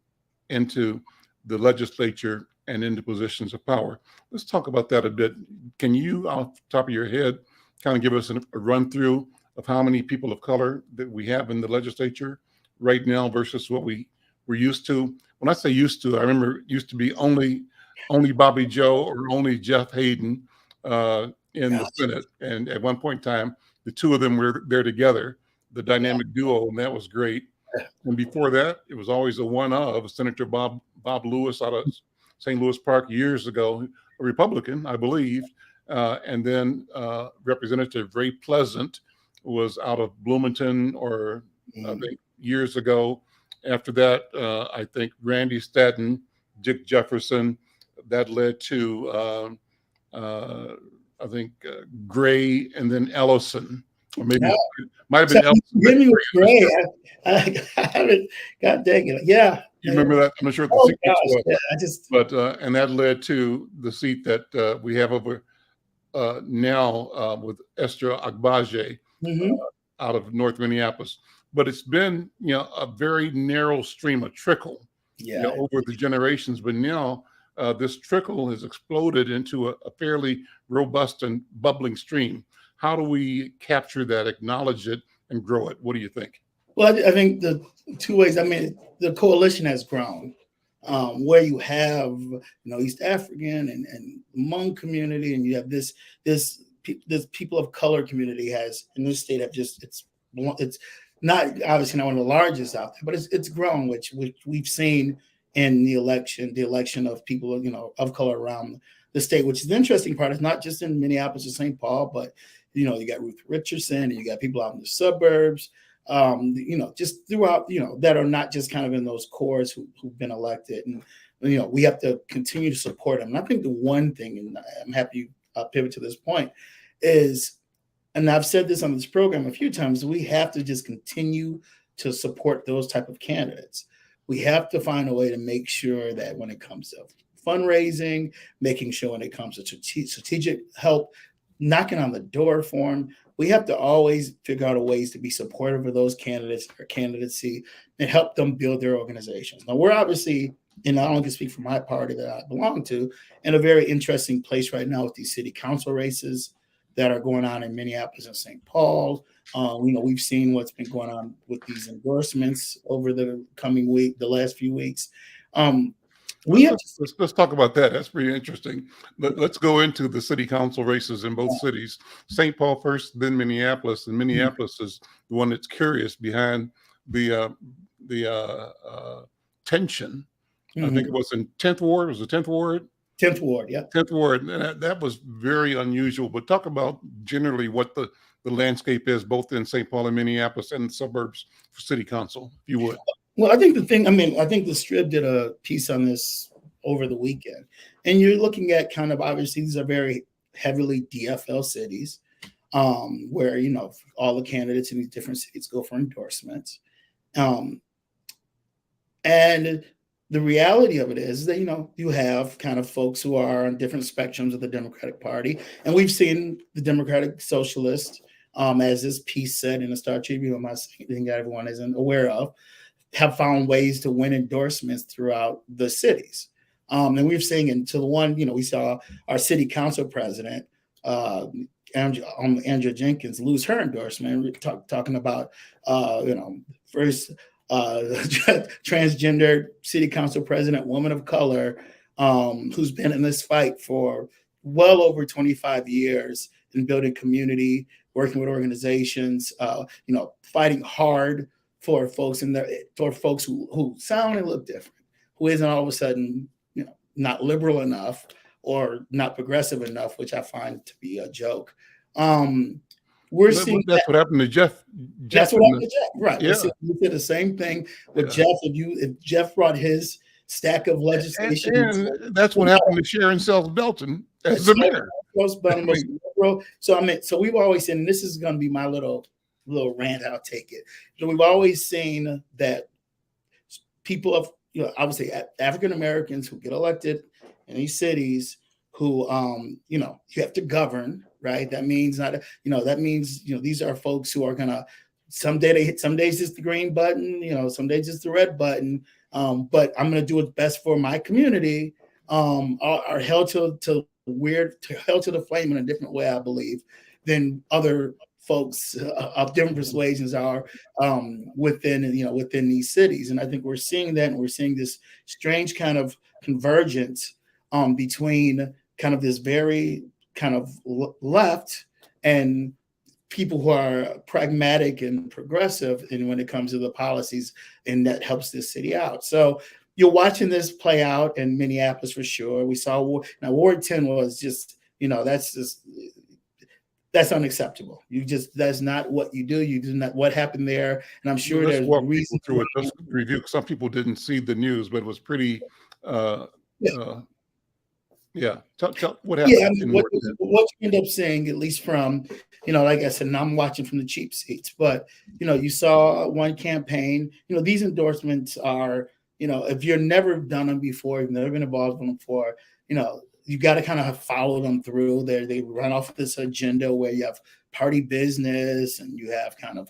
into the legislature and into positions of power. Let's talk about that a bit. Can you, off the top of your head, kind of give us a run through of how many people of color that we have in the legislature right now versus what we were used to? When I say used to, I remember it used to be only Bobby Joe or only Jeff Hayden in the Senate. And at one point in time, the two of them were there together, the dynamic duo, and that was great. And before that, it was always a one of Senator Bob Lewis out of St. Louis Park years ago, a Republican, I believe. And then Representative Ray Pleasant was out of Bloomington, or I think years ago. After that, I think Randy Stanton, Dick Jefferson. That led to, I think, Gray, and then Ellison. Or maybe it might have been Ellison. Hit me with Gray. I haven't, God dang it. Yeah. You remember that? I'm not sure what the sequence was. Yeah, but and that led to the seat that we have over now with Esther Agbaje out of North Minneapolis. But it's been, a very narrow stream, a trickle, over the generations. But now this trickle has exploded into a fairly robust and bubbling stream. How do we capture that, acknowledge it, and grow it? What do you think? Well, I think the two ways. I mean, the coalition has grown, where you have, East African and Hmong community, and you have this people of color community has in this state have just it's not obviously not one of the largest out there, but it's grown, which we've seen in the election of people of color around the state. Which is the interesting part. It's not just in Minneapolis or St. Paul, but you got Ruth Richardson, and you got people out in the suburbs. Just throughout, that are not just kind of in those cores who've been elected. And, we have to continue to support them. And I think the one thing, and I'm happy you pivot to this point, is, and I've said this on this program a few times, we have to just continue to support those type of candidates. We have to find a way to make sure that when it comes to fundraising, making sure when it comes to strategic help, knocking on the door for them, we have to always figure out ways to be supportive of those candidates or candidacy and help them build their organizations. Now, we're obviously, and I only can speak for my party that I belong to, in a very interesting place right now with these city council races that are going on in Minneapolis and St. Paul. We've seen what's been going on with these endorsements over the last few weeks. Let's talk about that. That's pretty interesting. Let's go into the city council races in both cities. St. Paul first, then Minneapolis, and Minneapolis is the one that's curious behind the tension. I think it was in 10th Ward. Was it 10th Ward? 10th Ward, yeah. 10th Ward. And that was very unusual. But talk about generally what the landscape is, both in St. Paul and Minneapolis and the suburbs for city council, if you would. Well, I think the Strip did a piece on this over the weekend. And you're looking at kind of, obviously, these are very heavily DFL cities, where, all the candidates in these different cities go for endorsements. And the reality of it is that, you have kind of folks who are on different spectrums of the Democratic Party. And we've seen the Democratic Socialist, as this piece said in the Star Tribune, I'm not saying that everyone isn't aware of, have found ways to win endorsements throughout the cities. And we've seen into the one, we saw our city council president, Andrea Jenkins, lose her endorsement. We're talking about, first transgender city council president, woman of color, who's been in this fight for well over 25 years in building community, working with organizations, fighting hard for folks who sound and look different, who isn't all of a sudden, not liberal enough or not progressive enough, which I find to be a joke. We're seeing that's what happened to Jeff. That's what happened to Jeff, right? Yeah. We did the same thing with Jeff. If Jeff brought his stack of legislation. And that's what happened to Sharon Sells Belton as the mayor. So we've always seen, and this is going to be my little rant. I'll take it. So we've always seen that people of, I would say African Americans who get elected in these cities, who you have to govern, right? That means these are folks who are gonna some days it's the green button, some days it's the red button. But I'm gonna do what's best for my community. Are held to the flame in a different way, I believe, than other folks of different persuasions are within these cities. And I think we're seeing that, and we're seeing this strange kind of convergence between kind of this very kind of left and people who are pragmatic and progressive and when it comes to the policies, and that helps this city out. So you're watching this play out in Minneapolis for sure. We saw Ward 10 was just, that's unacceptable. That's not what you do. You do not what happened there. And I'm sure there's reasons through it. Just review. Some people didn't see the news, but it was pretty. Tell what happened. Yeah, I mean, what you end up seeing, at least from, like I said, and I'm watching from the cheap seats, but you saw one campaign. These endorsements are, if you've never done them before, you've never been involved in them before, you got to kind of follow them through. They run off this agenda where you have party business and you have kind of,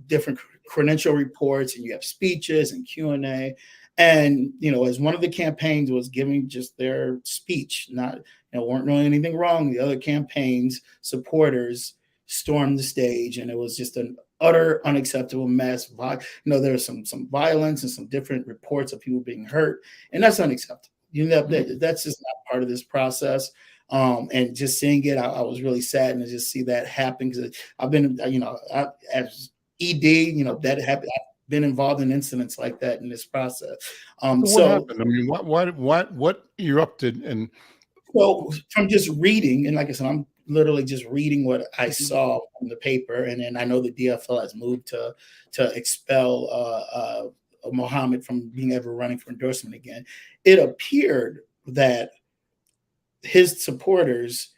different credential reports, and you have speeches and Q&A. And, as one of the campaigns was giving just their speech, weren't doing anything wrong. The other campaigns, supporters stormed the stage, and it was just an utter unacceptable mess. There was some violence and some different reports of people being hurt, and that's unacceptable. That's just not part of this process. And just seeing it, I was really saddened to just see that happen, because I've been, as ED, that happened. I've been involved in incidents like that in this process. What happened? I mean, what erupted? And well, from just reading, and like I said, I'm literally just reading what I saw in the paper, and then I know the DFL has moved to expel Mohammed from being ever running for endorsement again. It appeared that his supporters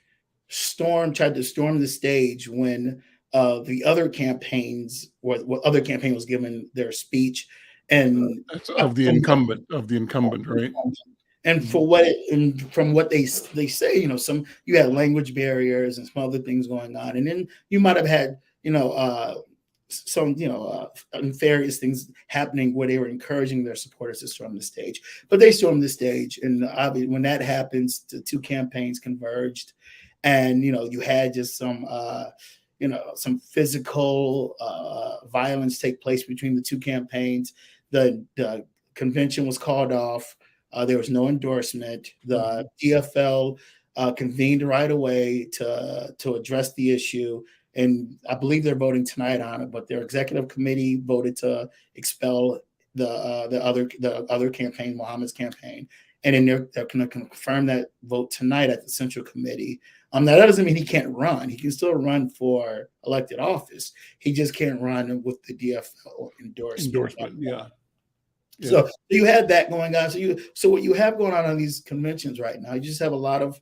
tried to storm the stage when the other campaign's was given their speech, and of the incumbent, right? And from what they say, you had language barriers and some other things going on, and then you might have had some nefarious things happening where they were encouraging their supporters to storm the stage. But they stormed the stage, and obviously when that happens, the two campaigns converged, and you had just some physical violence take place between the two campaigns. The convention was called off. There was no endorsement. The DFL convened right away to address the issue, and I believe they're voting tonight on it. But their executive committee voted to expel the other campaign, Mohammed's campaign, and then they're going to confirm that vote tonight at the Central Committee. Now that doesn't mean he can't run. He can still run for elected office. He just can't run with the DFL endorsement. Yeah. So you had that going on. So what you have going on these conventions right now, you just have a lot of,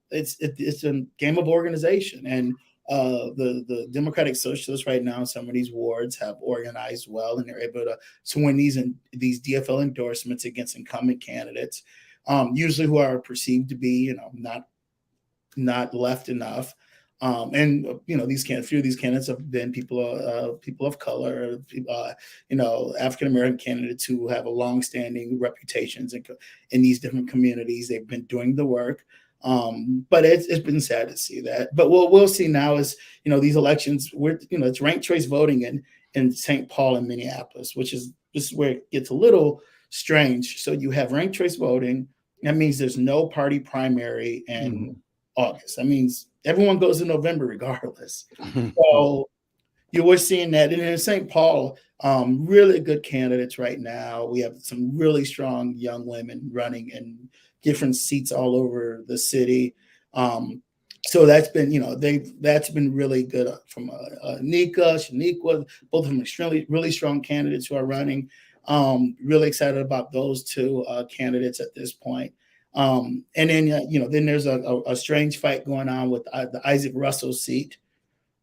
it's a game of organization, and the Democratic Socialists right now in some of these wards have organized well, and they're able to win these DFL endorsements against incumbent candidates, usually who are perceived to be, not left enough. And a few of these candidates have been people of color, African American candidates who have a long-standing reputations in these different communities. They've been doing the work, but it's been sad to see that. But what we'll see now is these elections. It's ranked choice voting in St. Paul and Minneapolis, this is where it gets a little strange. So you have ranked choice voting. That means there's no party primary in August. That means everyone goes in November regardless. So you were seeing that. And in St. Paul, really good candidates right now. We have some really strong young women running in different seats all over the city. So that's been, that's been really good from Nika, Shaniqua, both of them extremely, really strong candidates who are running. Really excited about those two candidates at this point. And then, then there's a strange fight going on with the Isaac Russell seat.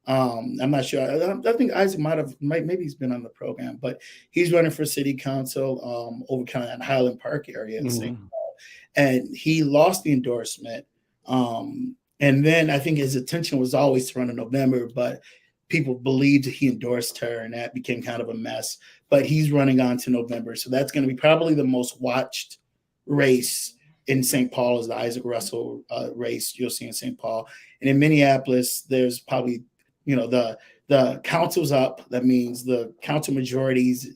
I'm not sure. I think Isaac maybe he's been on the program, but he's running for city council over kind of that Highland Park area in St. Paul, and he lost the endorsement. And then I think his intention was always to run in November, but people believed he endorsed her, and that became kind of a mess. But he's running on to November, so that's going to be probably the most watched race in St. Paul is the Isaac Russell race you'll see in St. Paul. And in Minneapolis, there's probably the council's up. That means the council majorities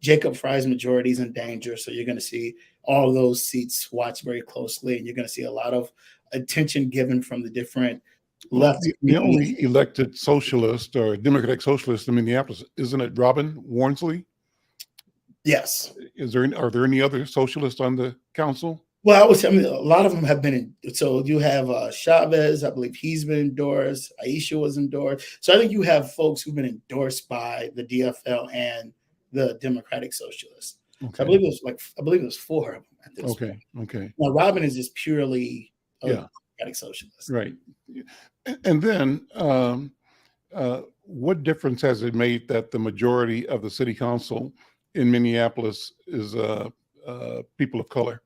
Jacob Fry's majority is in danger. So you're going to see all of those seats watched very closely, and you're going to see a lot of attention given from the different left. The only elected socialist or Democratic socialist in Minneapolis, isn't it Robin Warnsley? Yes. Are there any other socialists on the council? Well, a lot of them have been in. So you have Chavez, I believe he's been endorsed. Aisha was endorsed. So I think you have folks who've been endorsed by the DFL and the Democratic Socialists. Okay. So I believe it was 4 of them at this point. Okay. Now Robin is just purely a Democratic Socialist. Right. And then what difference has it made that the majority of the city council in Minneapolis is people of color?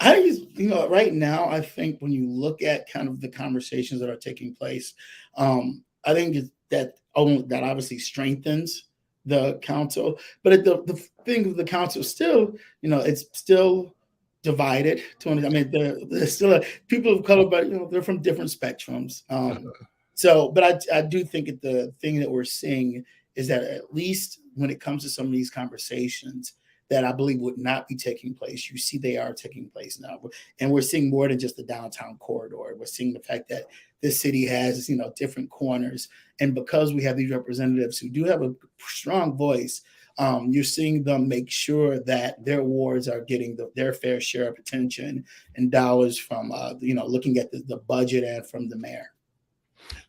Right now, I think when you look at kind of the conversations that are taking place, I think that obviously strengthens the council. But the thing with the council still, it's still divided. There's still people of color, but they're from different spectrums. But I do think that the thing that we're seeing is that at least when it comes to some of these conversations that I believe would not be taking place, you see they are taking place now. And we're seeing more than just the downtown corridor. We're seeing the fact that this city has, different corners. And because we have these representatives who do have a strong voice, you're seeing them make sure that their wards are getting their fair share of attention and dollars from, looking at the budget and from the mayor.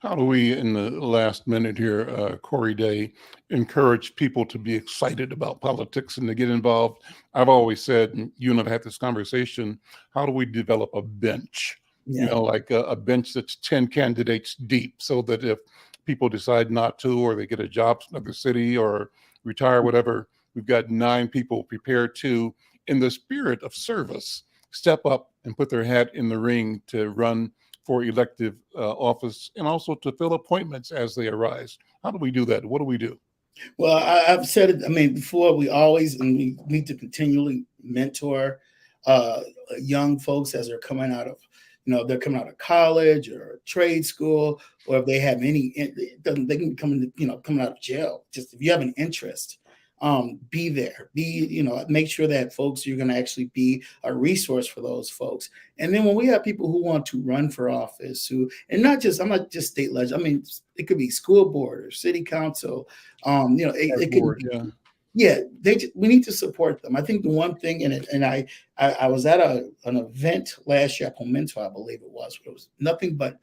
How do we, in the last minute here, Corey Day, encourage people to be excited about politics and to get involved? I've always said, and you and I've had this conversation, how do we develop a bench? Like a bench that's 10 candidates deep, so that if people decide not to, or they get a job in another city or retire, whatever, we've got 9 people prepared to, in the spirit of service, step up and put their hat in the ring to run for elective office, and also to fill appointments as they arise. How do we do that? What do we do? Well, I've said it, before, we need to continually mentor young folks as they're coming out of college or trade school, or if they have they can be coming out of jail. Just if you have an interest, be there, make sure that folks, you're going to actually be a resource for those folks. And then when we have people who want to run for office, I'm not just state legislature. It could be school board or city council. It could be, we need to support them. I think the one thing, and I was at an event last year at Pomento, I believe it was nothing but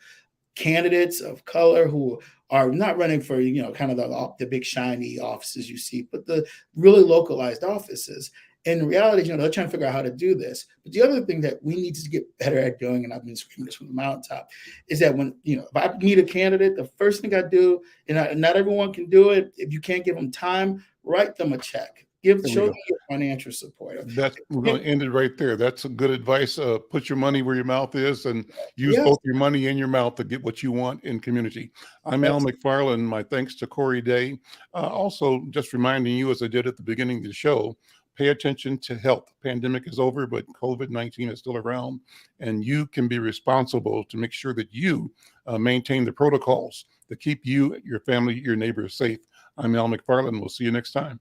candidates of color who are not running for, kind of the big shiny offices you see, but the really localized offices. In reality, they're trying to figure out how to do this. But the other thing that we need to get better at doing, and I've been screaming this from the mountaintop, is that when, if I meet a candidate, the first thing I do, and not everyone can do it, if you can't give them time, write them a check. Show them your financial support. We're going to end it right there. That's good advice. Put your money where your mouth is, and use both your money and your mouth to get what you want in community. I'm Al McFarlane. My thanks to Corey Day. Also, just reminding you, as I did at the beginning of the show, pay attention to health. Pandemic is over, but COVID-19 is still around, and you can be responsible to make sure that you maintain the protocols to keep you, your family, your neighbors safe. I'm Al McFarlane. We'll see you next time.